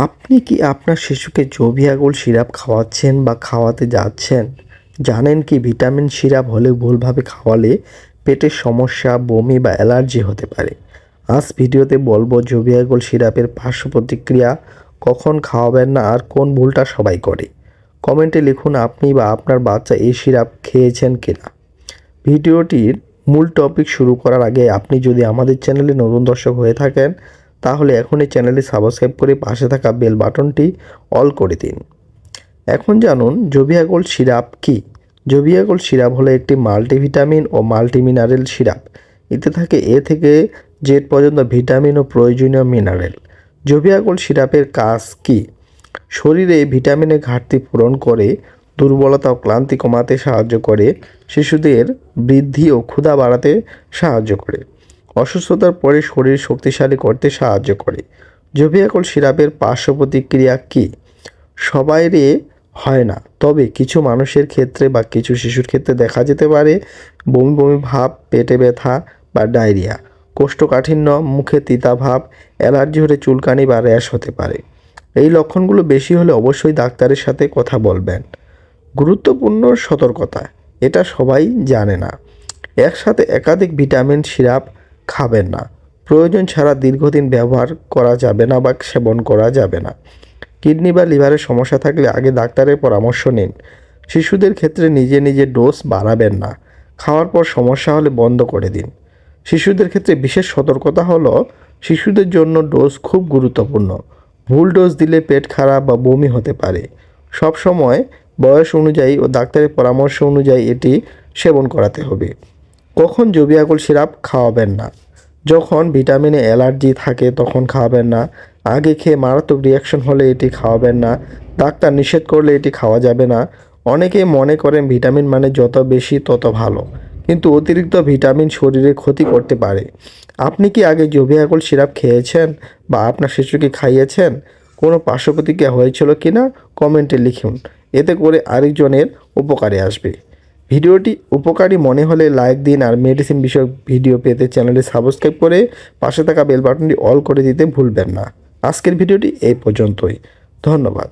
আপনি কি আপনার শিশুকে জোভিয়াগুল সিরাপ খাওয়াচ্ছেন বা খাওয়াতে যাচ্ছেন? জানেন কি ভিটামিন সিরাপ হলে ভুলভাবে খাওয়ালে পেটের সমস্যা, বমি বা অ্যালার্জি হতে পারে। আজ ভিডিওতে বলবো জোভিয়াগুল সিরাপের পার্শ্ব প্রতিক্রিয়া, কখন খাওয়াবেন না আর কোন ভুলটা সবাই করে। কমেন্টে লিখুন আপনি বা আপনার বাচ্চা এই সিরাপ খেয়েছেন কিনা। ভিডিওটির মূল টপিক শুরু করার আগে আপনি যদি আমাদের চ্যানেলে নতুন দর্শক হয়ে থাকেন তাহলে এখনই চ্যানেলটি সাবস্ক্রাইব করে পাশে থাকা বেল বাটনটি অল করে দিন। এখন জানুন জোভিয়াগুল সিরাপ কী। জোভিয়াগুল সিরাপ হলো একটি মাল্টিভিটামিন ও মাল্টিমিনারেল সিরাপ। এতে থাকে এ থেকে জেড পর্যন্ত ভিটামিন ও প্রয়োজনীয় মিনারেল। জোভিয়াগুল সিরাপের কাজ কী? শরীরে ভিটামিনের ঘাটতি পূরণ করে, দুর্বলতা ও ক্লান্তি কমাতে সাহায্য করে, শিশুদের বৃদ্ধি ও ক্ষুধা বাড়াতে সাহায্য করে, অসুস্থতার পরে শরীর শক্তিশালী করতে সাহায্য করে। জোভিয়াগুল সিরাপের পার্শ্ব প্রতিক্রিয়া কী? সবাইরে হয় না, তবে কিছু মানুষের ক্ষেত্রে বা কিছু শিশুর ক্ষেত্রে দেখা যেতে পারে বমি বমি ভাব, পেটে ব্যথা বা ডায়রিয়া, কোষ্ঠকাঠিন্য, মুখে তিতা ভাব, অ্যালার্জি হলে চুলকানি বা র্যাশ হতে পারে। এই লক্ষণগুলো বেশি হলে অবশ্যই ডাক্তারের সাথে কথা বলবেন। গুরুত্বপূর্ণ সতর্কতা, এটা সবাই জানে না। একসাথে একাধিক ভিটামিন সিরাপ খাবেন না। প্রয়োজন ছাড়া দীর্ঘদিন ব্যবহার করা যাবে না বা সেবন করা যাবে না। কিডনি বা লিভারের সমস্যা থাকলে আগে ডাক্তারের পরামর্শ নিন। শিশুদের ক্ষেত্রে নিজে নিজে ডোজ বাড়াবেন না। খাওয়ার পর সমস্যা হলে বন্ধ করে দিন। শিশুদের ক্ষেত্রে বিশেষ সতর্কতা হলো, শিশুদের জন্য ডোজ খুব গুরুত্বপূর্ণ। ভুল ডোজ দিলে পেট খারাপ বা বমি হতে পারে। সব সময় বয়স অনুযায়ী ও ডাক্তারের পরামর্শ অনুযায়ী এটি সেবন করাতে হবে। কখন জোভিয়াগুল সিরাপ খাওয়াবেন না? যখন ভিটামিনে অ্যালার্জি থাকে তখন খাওয়াবেন না। আগে খেয়ে মারাত্মক রিয়াকশন হলে এটি খাওয়াবেন না। ডাক্তার নিষেধ করলে এটি খাওয়া যাবে না। অনেকেই মনে করেন ভিটামিন মানে যত বেশি তত ভালো, কিন্তু অতিরিক্ত ভিটামিন শরীরে ক্ষতি করতে পারে। আপনি কি আগে জোভিয়াগুল সিরাপ খেয়েছেন বা আপনার শিশুকে খাইয়েছেন? কোনো পার্শ্ব প্রতিক্রিয়া হয়েছিল কি না কমেন্টে লিখুন। এতে করে আরেকজনের উপকারে আসবে। ভিডিওটি উপকারী মনে হলে লাইক দিন আর মেডিসিন বিষয়ক ভিডিও পেতে চ্যানেলটি সাবস্ক্রাইব করে পাশে থাকা বেল বাটনটি অল করে দিতে ভুলবেন না। আজকের ভিডিওটি এই পর্যন্তই। ধন্যবাদ।